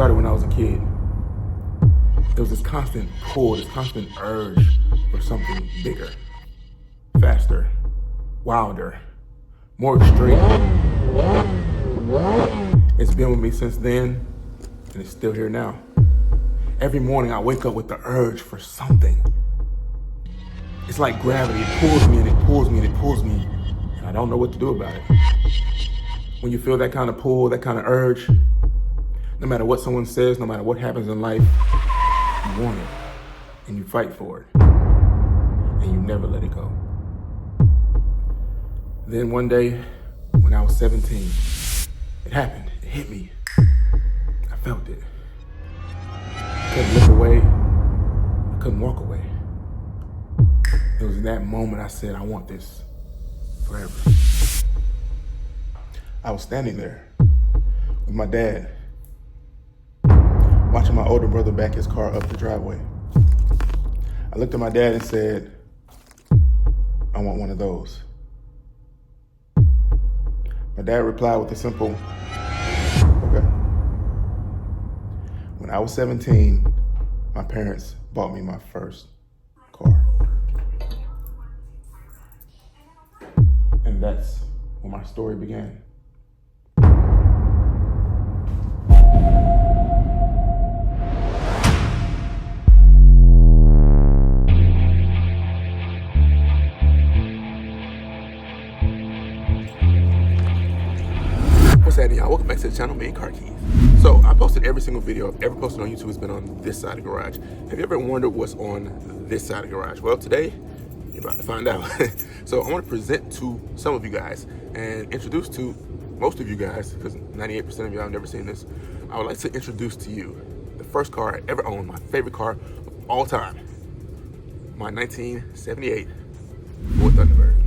started when I was a kid. There was this constant pull, this constant urge for something bigger, faster, wilder, more extreme. It's been with me since then, and it's still here now. Every morning I wake up with the urge for something. It's like gravity, it pulls me and it pulls me and it pulls me, and I don't know what to do about it. When you feel that kind of pull, that kind of urge, no matter what someone says, no matter what happens in life, you want it, and you fight for it, and you never let it go. Then one day, when I was 17, it happened, it hit me. I felt it. I couldn't look away, I couldn't walk away. It was in that moment I said, I want this forever. I was standing there with my dad, watching my older brother back his car up the driveway. I looked at my dad and said, I want one of those. My dad replied with a simple, okay. When I was 17, my parents bought me my first car. And that's where my story began. What's happening, y'all? Welcome back to the channel, Main Car Keys. So I posted every single video I've ever posted on YouTube has been on this side of the garage. Have you ever wondered what's on this side of the garage? Well, today, you're about to find out. So I want to present to some of you guys and introduce to most of you guys, because 98% of you have never seen this. I would like to introduce to you the first car I ever owned, my favorite car of all time. My 1978 Ford Thunderbird.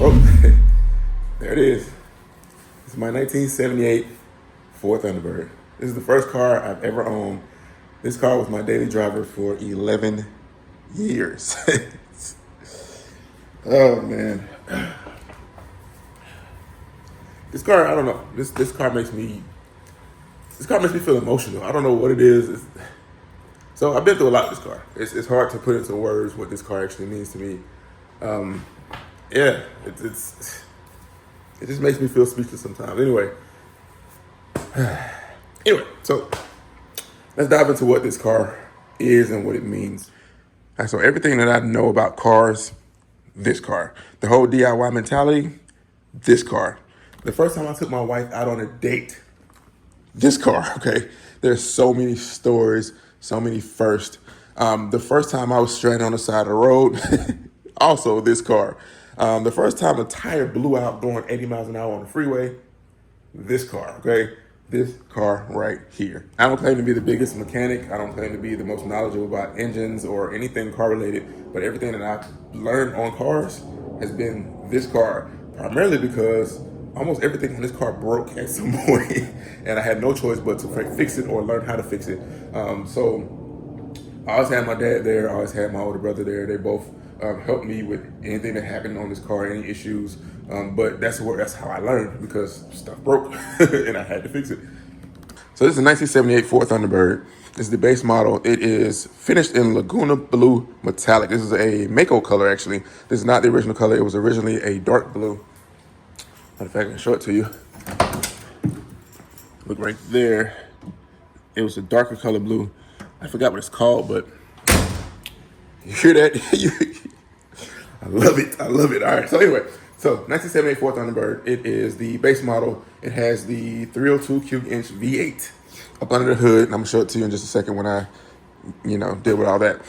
Oh, there it is. It's my 1978 Ford Thunderbird. This is the first car I've ever owned. This car was my daily driver for 11 years. Oh man. This car, I don't know. This car makes me feel emotional. I don't know what it is. So I've been through a lot with this car. It's hard to put into words what this car actually means to me. Yeah, it just makes me feel speechless sometimes. Anyway, so let's dive into what this car is and what it means. All right, so everything that I know about cars, this car. The whole DIY mentality, this car. The first time I took my wife out on a date, this car, okay? There's so many stories, so many firsts. The first time I was stranded on the side of the road, also this car. The first time a tire blew out going 80 miles an hour on the freeway, this car, okay? This car right here. I don't claim to be the biggest mechanic. I don't claim to be the most knowledgeable about engines or anything car related, but everything that I've learned on cars has been this car, primarily because almost everything on this car broke at some point, and I had no choice but to fix it or learn how to fix it. So I always had my dad there. I always had my older brother there. They both helped me with anything that happened on this car, any issues. But that's how I learned, because stuff broke and I had to fix it. So this is a 1978 Ford Thunderbird. This is the base model. It is finished in Laguna Blue Metallic. This is a Mako color, actually. This is not the original color. It was originally a dark blue. Matter of fact, I can show it to you. Look right there. It was a darker color blue. I forgot what it's called, but you hear that? I love it. I love it. All right. So anyway, 1978 Ford Thunderbird. It is the base model. It has the 302 cubic inch V8 up under the hood. And I'm gonna show it to you in just a second when I, deal with all that.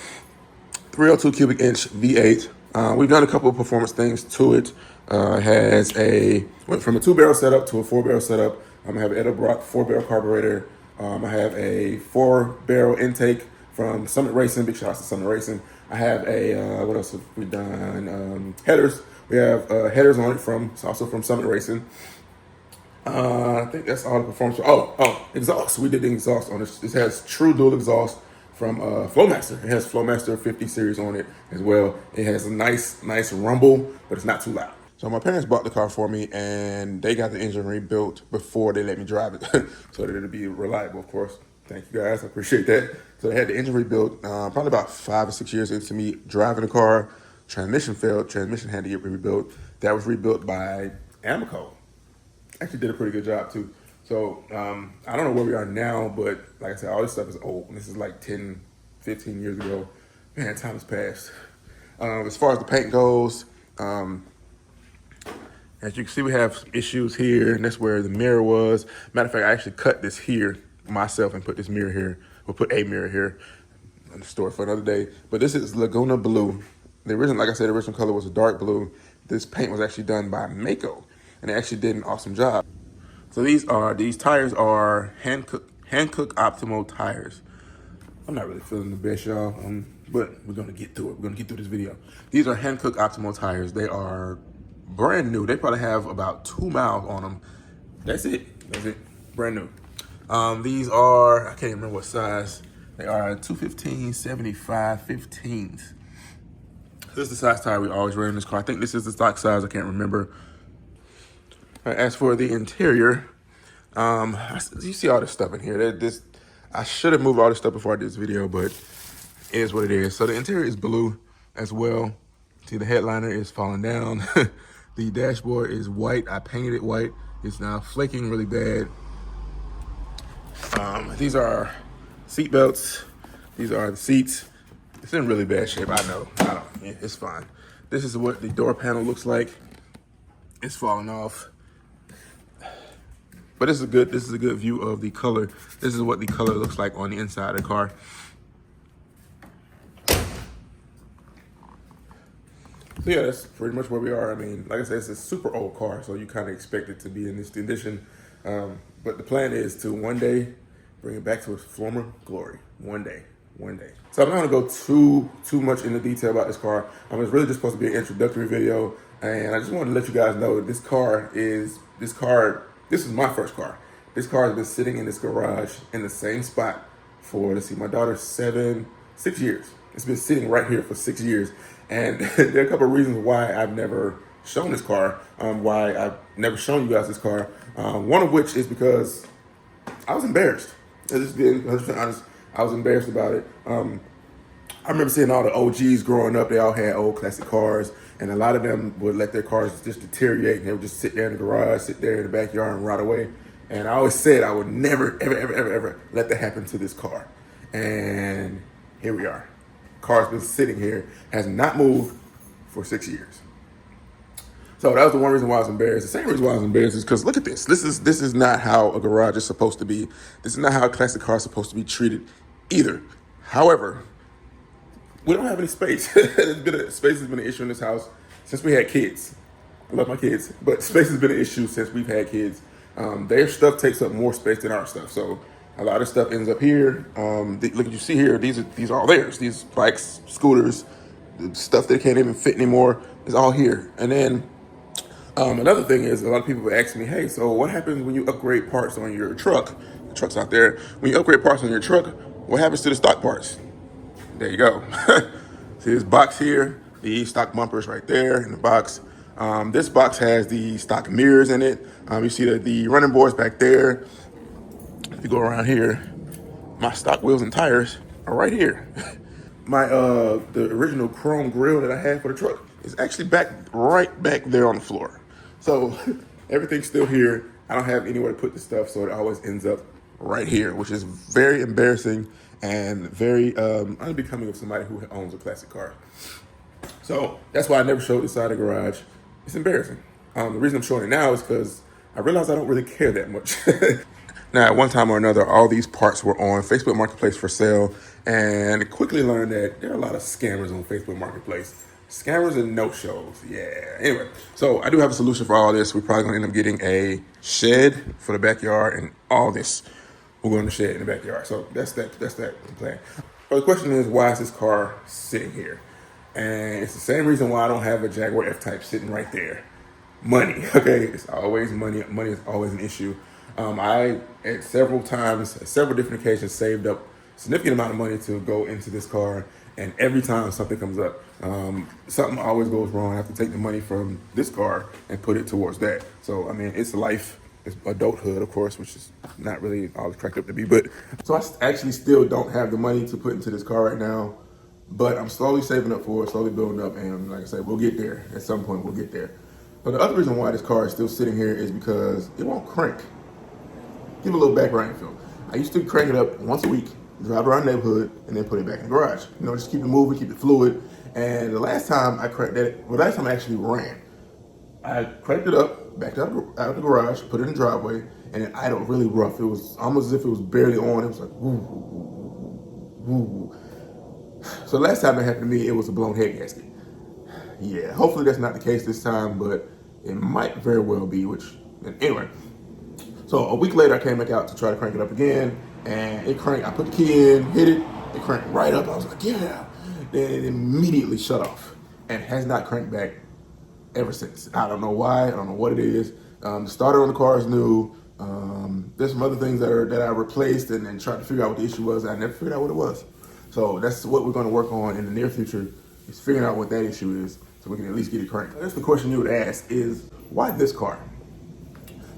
302 cubic inch V8. We've done a couple of performance things to it. Went from a 2-barrel setup to a 4-barrel setup. I'm gonna have an Edelbrock 4-barrel carburetor. I have a 4-barrel intake from Summit Racing. Big shout out to Summit Racing. I have a, what else have we done? Headers. We have headers on it also from Summit Racing. I think that's all the performance. Exhaust. We did the exhaust on this. This has true dual exhaust from Flowmaster. It has Flowmaster 50 series on it as well. It has a nice rumble, but it's not too loud. So my parents bought the car for me, and they got the engine rebuilt before they let me drive it, so that it'll be reliable, of course. Thank you guys, I appreciate that. So they had the engine rebuilt probably about 5 or 6 years into me driving the car. Transmission failed. Transmission had to get rebuilt. That was rebuilt by Amoco. Actually did a pretty good job too. So I don't know where we are now, but like I said, all this stuff is old. This is like 10, 15 years ago. Man, time has passed. As far as the paint goes, as you can see, we have some issues here, and that's where the mirror was. Matter of fact, I actually cut this here myself and put this mirror here. We'll put a mirror here in the store for another day. But this is Laguna Blue. The original, like I said, the original color was a dark blue. This paint was actually done by Mako, and they actually did an awesome job. So these tires are Hankook Optimo tires. I'm not really feeling the best, y'all, but we're gonna get through it. We're gonna get through this video. These are Hankook Optimo tires. They are brand new. They probably have about 2 miles on them. That's it, brand new. These are, I can't remember what size. They are 215, 75, 15s. This is the size tire we always run in this car. I think this is the stock size, I can't remember. As for the interior, you see all this stuff in here. I should have moved all this stuff before I did this video, but it is what it is. So the interior is blue as well. See, the headliner is falling down. The dashboard is white. I painted it white. It's now flaking really bad. These are seat belts. These are the seats. It's in really bad shape. I know. Yeah, it's fine. This is what the door panel looks like. It's falling off. But this is a good view of the color. This is what the color looks like on the inside of the car. So yeah, that's pretty much where we are. I mean, like I said, it's a super old car, so you kind of expect it to be in this condition. But the plan is to one day bring it back to its former glory. One day. So I'm not gonna go too much into detail about this car. It's really just supposed to be an introductory video, and I just wanted to let you guys know that this is my first car. This car has been sitting in this garage in the same spot for, let's see, my daughter's 6 years. It's been sitting right here for 6 years. And there are a couple of reasons why I've never shown this car, why I've never shown you guys this car. One of which is because I was embarrassed. Just being 100% honest, I was embarrassed about it. I remember seeing all the OGs growing up. They all had old classic cars, and a lot of them would let their cars just deteriorate, and they would just sit there in the garage, sit there in the backyard and rot away. And I always said I would never, ever let that happen to this car. And here we are. Car's been sitting here, has not moved for 6 years. So that was the one reason why I was embarrassed. The same reason why I was embarrassed is because look at this. This is not how a garage is supposed to be. This is not how a classic car is supposed to be treated either. However, we don't have any space. Space has been an issue in this house since we had kids. I love my kids, but space has been an issue since we've had kids. Their stuff takes up more space than our stuff. So a lot of stuff ends up here. Look, you see here, these are all theirs. These bikes, scooters, the stuff that can't even fit anymore is all here. And then another thing is a lot of people would ask me, hey, so what happens when you upgrade parts on your truck? The truck's out there. When you upgrade parts on your truck, what happens to the stock parts? There you go. See this box here, the stock bumpers right there in the box. This box has the stock mirrors in it. You see the running boards back there. If you go around here, my stock wheels and tires are right here. The original chrome grille that I had for the truck is actually right back there on the floor. So everything's still here. I don't have anywhere to put the stuff, so it always ends up right here, which is very embarrassing and very unbecoming of somebody who owns a classic car. So that's why I never showed this side of the garage. It's embarrassing. The reason I'm showing it now is because I realized I don't really care that much. Now, at one time or another, all these parts were on Facebook Marketplace for sale, and quickly learned that there are a lot of scammers on Facebook Marketplace. Scammers and no-shows, yeah. Anyway, so I do have a solution for all this. We're probably gonna end up getting a shed for the backyard and all this. we'll go in the shed in the backyard. So that's that plan. But the question is, why is this car sitting here? And it's the same reason why I don't have a Jaguar F-Type sitting right there. Money, okay? It's always money. Money is always an issue. I, at several different occasions, saved up a significant amount of money to go into this car. And every time something comes up, something always goes wrong. I have to take the money from this car and put it towards that. So, I mean, it's life. It's adulthood, of course, which is not really all it's cracked up to be. But so I actually still don't have the money to put into this car right now. But I'm slowly saving up for it, slowly building up. And like I said, we'll get there. At some point, we'll get there. But the other reason why this car is still sitting here is because it won't crank. Give a little background info. I used to crank it up once a week, drive around the neighborhood, and then put it back in the garage. You know, just keep it moving, keep it fluid. And the last time I cranked that, well, last time I actually ran, I cranked it up, backed out of the garage, put it in the driveway, and it idled really rough. It was almost as if it was barely on. It was like, woo, woo, woo, woo. So the last time it happened to me, it was a blown head gasket. Yeah, hopefully that's not the case this time, but it might very well be, which, anyway. So a week later, I came back out to try to crank it up again, and it cranked. I put the key in, hit it cranked right up. I was like, yeah. Then it immediately shut off and has not cranked back ever since. I don't know why. I don't know what it is. The starter on the car is new. There's some other things that I replaced and tried to figure out what the issue was. I never figured out what it was. So that's what we're going to work on in the near future, is figuring out what that issue is so we can at least get it cranked. That's the question you would ask is, why this car?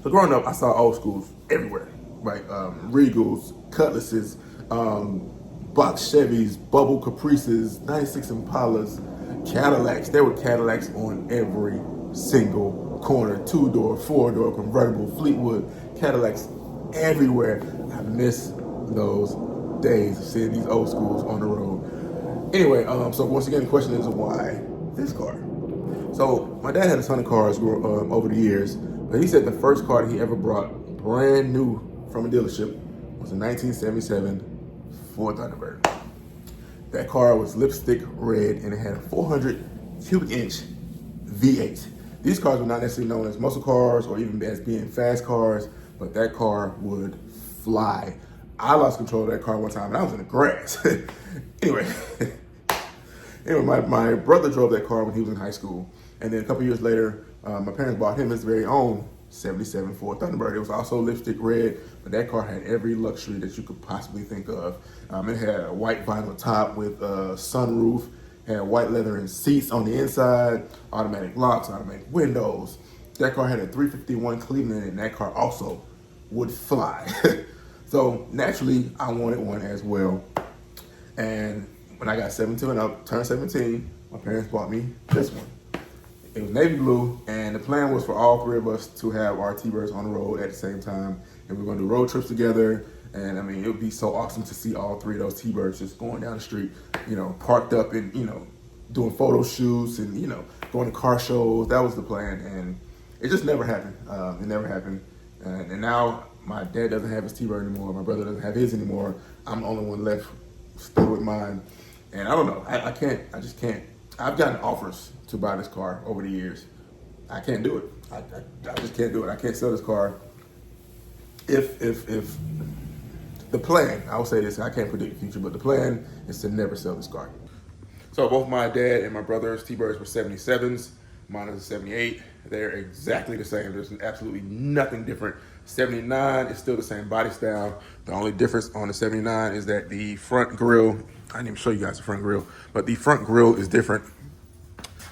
So growing up, I saw old schools everywhere, right? Regals, Cutlasses, box Chevys, bubble Caprices, 96 Impalas, Cadillacs. There were Cadillacs on every single corner. 2-door, 4-door, convertible, Fleetwood, Cadillacs everywhere. I miss those days of seeing these old schools on the road. Anyway, so once again, the question is, why this car? So my dad had a ton of cars over the years, but he said the first car that he ever brought brand new from a dealership was a 1977 Ford Thunderbird. That car was lipstick red and it had a 400 cubic inch V8. These cars were not necessarily known as muscle cars or even as being fast cars, but that car would fly. I lost control of that car one time and I was in the grass. Anyway, my brother drove that car when he was in high school. And then a couple years later, my parents bought him his very own 77 Ford Thunderbird. It was also lipstick red, but that car had every luxury that you could possibly think of. It had a white vinyl top with a sunroof, had white leather and seats on the inside, automatic locks, automatic windows. That car had a 351 Cleveland, and that car also would fly. So naturally, I wanted one as well. And when I got 17 and up, turned 17, my parents bought me this one. It was navy blue, and the plan was for all three of us to have our Tbirds on the road at the same time. And we were going to do road trips together. And I mean, it would be so awesome to see all three of those Tbirds just going down the street, you know, parked up and, you know, doing photo shoots and, you know, going to car shows. That was the plan. And it just never happened. It never happened. And now my dad doesn't have his Tbird anymore. My brother doesn't have his anymore. I'm the only one left still with mine. And I don't know. I just can't. I've gotten offers to buy this car over the years. I can't do it. I just can't do it. I can't sell this car. If the plan, I will say this, I can't predict the future, but the plan is to never sell this car. So both my dad and my brother's Tbirds were 77s. Mine is a 78. They're exactly the same. There's absolutely nothing different. 79 is still the same body style. The only difference on the 79 is that the front grille, I didn't even show you guys the front grille, but the front grille is different.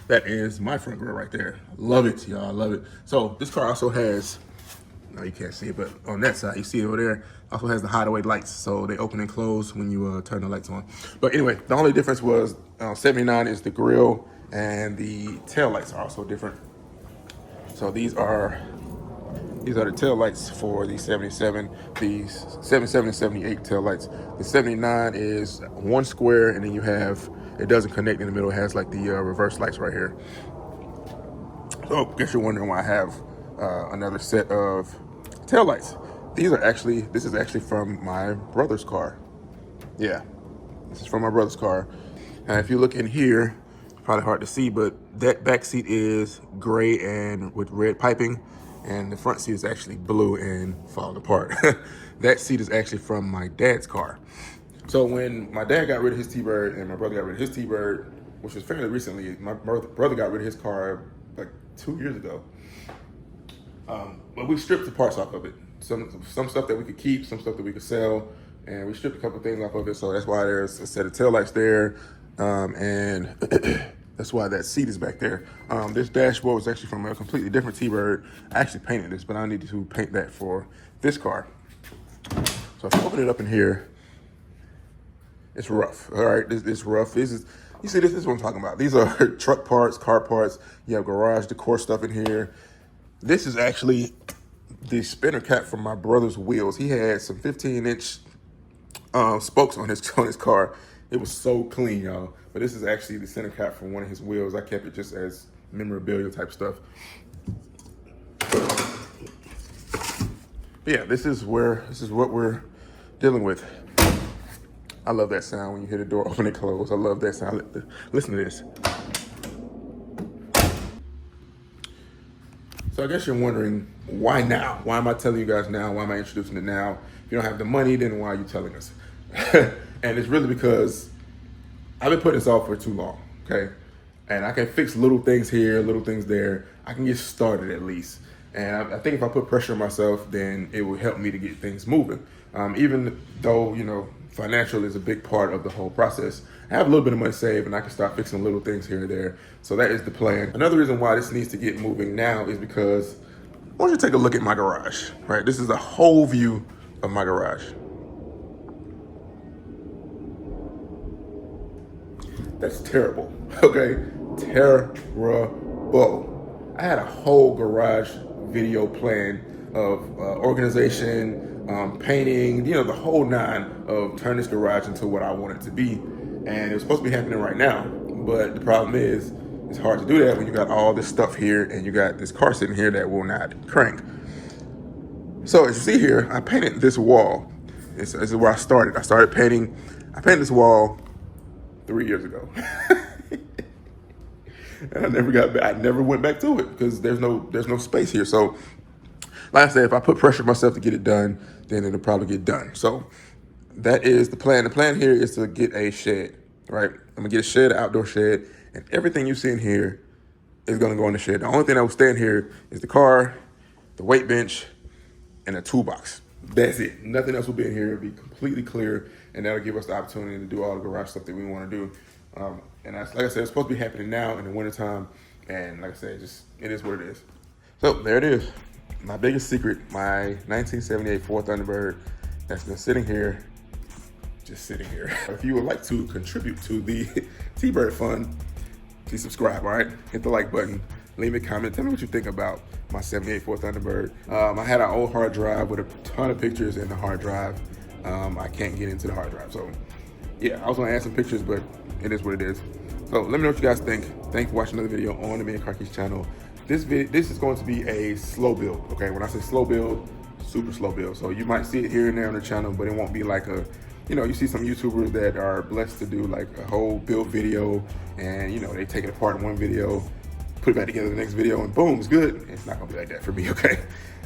That is my front grille right there. Love it, y'all, I love it. So this car also has, no, you can't see it, but on that side, you see it over there, also has the hideaway lights. So they open and close when you turn the lights on. But anyway, the only difference was 79 is the grille and the tail lights are also different. So these are the tail lights for the 77, the 77 and 78 tail lights. The 79 is one square, and then you have, it doesn't connect in the middle. It has like the reverse lights right here. So I guess you're wondering why I have another set of tail lights. This is actually from my brother's car. Yeah, this is from my brother's car. And if you look in here, probably hard to see, but that back seat is gray and with red piping. and the front seat is actually blue and falling apart. That seat is actually from my dad's car. So when my dad got rid of his Tbird and my brother got rid of his Tbird, which was fairly recently, my brother got rid of his car like 2 years ago. But we stripped the parts off of it. Some stuff that we could keep, some stuff that we could sell, and we stripped a couple things off of it. So that's why there's a set of taillights there, and that's why that seat is back there. This dashboard was actually from a completely different Tbird. I actually painted this, but I need to paint that for this car. So if I open it up in here, it's rough. All right, it's rough. You see, this is what I'm talking about. These are truck parts, car parts. You have garage decor stuff in here. This is actually the spinner cap from my brother's wheels. He had some 15-inch spokes on his car. It was so clean, y'all. But this is actually the center cap from one of his wheels. I kept it just as memorabilia type stuff. But yeah, this is what we're dealing with. I love that sound when you hear the door open and close. I love that sound. Listen to this. So I guess you're wondering, why now? Why am I telling you guys now? Why am I introducing it now? If you don't have the money, then why are you telling us? And it's really because I've been putting this off for too long, okay? And I can fix little things here, little things there. I can get started at least. And I think if I put pressure on myself, then it will help me to get things moving. Even though, you know, financial is a big part of the whole process, I have a little bit of money saved and I can start fixing little things here and there. So that is the plan. Another reason why this needs to get moving now is because I want you to take a look at my garage, right? This is a whole view of my garage. That's terrible, okay? Terrible. I had a whole garage video plan of organization, painting, you know, the whole nine of turning this garage into what I want it to be. And it was supposed to be happening right now. But the problem is, it's hard to do that when you got all this stuff here and you got this car sitting here that will not crank. So as you see here, I painted this wall. This is where I started. I painted this wall 3 years ago. And I never went back to it because there's no space here. So like I said, if I put pressure on myself to get it done, then it'll probably get done. So that is the plan. The plan here is to get a shed, right? I'm gonna get a shed, an outdoor shed, and everything you see in here is gonna go in the shed. The only thing that will stay in here is the car, the weight bench, and a toolbox. That's it. Nothing else will be in here. It'll be completely clear, and that'll give us the opportunity to do all the garage stuff that we want to do. And like I said, it's supposed to be happening now in the wintertime, and like I said, it is what it is. So there it is. My biggest secret, my 1978 Ford Thunderbird that's been sitting here, just sitting here. If you would like to contribute to the Tbird Fund, please subscribe, all right? Hit the like button, leave me a comment, tell me what you think about my 78 Ford Thunderbird. I had an old hard drive with a ton of pictures in the hard drive. I can't get into the hard drive, so yeah, I was gonna add some pictures, but it is what it is. So let me know what you guys think. Thanks for watching another video on the Me and Car Keys channel. This is going to be a slow build, okay? When I say slow build, super slow build. So you might see it here and there on the channel, but it won't be like a, you know, you see some YouTubers that are blessed to do like a whole build video and, you know, they take it apart in one video, put it back together in the next video, and boom, it's good. It's not gonna be like that for me, okay?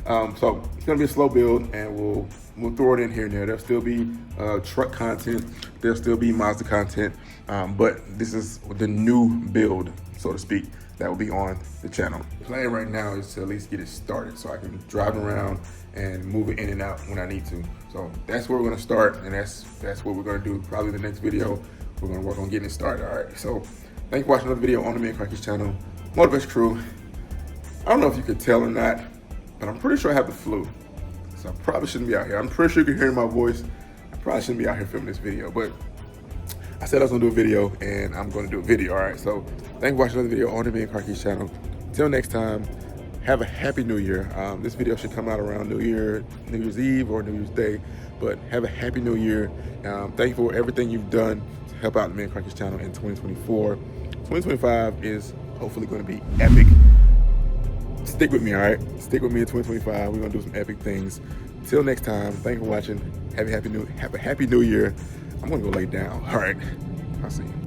So it's gonna be a slow build, and we'll throw it in here and there. There'll still be truck content, there'll still be Mazda content, but this is the new build, so to speak, that will be on the channel. The plan right now is to at least get it started so I can drive around and move it in and out when I need to. So that's where we're gonna start, and that's what we're gonna do. Probably the next video, we're gonna work on getting it started, all right? So thank you for watching another video on the Me and Car Keys channel. Motivation Crew. I don't know if you could tell or not, but I'm pretty sure I have the flu. So I probably shouldn't be out here. I'm pretty sure you can hear my voice. I probably shouldn't be out here filming this video, but I said I was gonna do a video, and I'm gonna do a video, all right? So thank you for watching another video on the Me and Car Keys channel. Until next time, have a happy new year. This video should come out around New Year's Eve or New Year's Day, but have a happy new year. Thank you for everything you've done to help out the Me and Car Keys channel in 2024. 2025 is hopefully gonna be epic. Stick with me, all right? Stick with me in 2025. We're gonna do some epic things. Till next time, thank you for watching. Have a happy new year. I'm gonna go lay down, all right? I'll see you.